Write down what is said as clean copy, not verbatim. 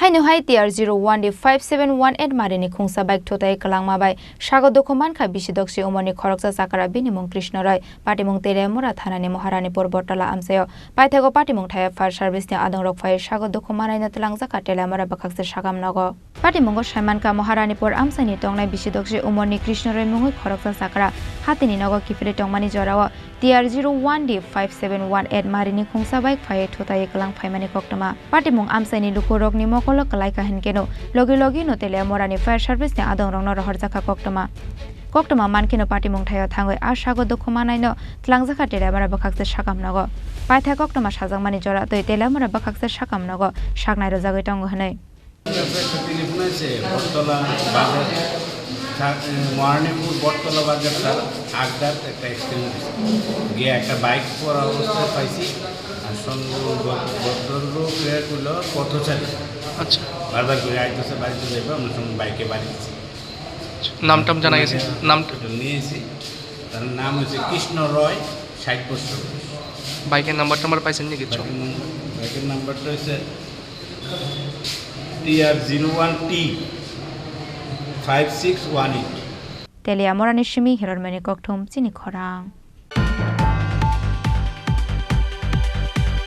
Hainu hai TR01D-5718 marini khungsa bike Thutaiwi Sakwlangmabai Sago Dukhomankha Bisidokchi Umar ni Khorang sakara binimung Krishna Roy patimung Telemura thanani Maharani Porbortala amsayo paithego patimung thaya fire service ni adong rokphai Sago Dukhomanai na tulangjaka Telemura bakhakse sagam nago patimungo Saimanka Maharani por amsani tongnai Bisidokchi Umar ni Krishna Roy mungoi Khorang sakara hatini nago kifile tongmani jorao TR01D-5718 marini khungsa bike phai Thutaiwi Sakwlangmabai koktama patimung amsani lukurok ni mokolo kalai kahin keno logi no Telemura ni fire service ni adong rongno rohorjaka koktama mankino patimung thayo thangoi Sago Dukhomanai no tulangjaka Telemura bakhakse sagam nago paitha koktama sajangmani jora toi Telemura bakhakse sagam nago sagnai rojagoi tongo hanai মর্নিংপুর বটতলা বাজার তার আগদার একটা accident গিয়ে একটা bike পড়া অবস্থায় পাইছি আর সঙ্গে ভদ্রলোক করলো পথচারী আচ্ছা বারবার করে আইতেছে বাড়িতে যাবে আমরা সঙ্গে বাইকে বাড়ি দিচ্ছি নামটা জানা গেছে নামটা নিয়েছি তার নাম হচ্ছে কৃষ্ণ রয় 60 বছর বাইকের নাম্বার পাইছেন নাকি কিছু বাইকের নাম্বারটা হচ্ছে TR01D-5618 Telemura ni shimi hirarmeni kokthum Chini Khorang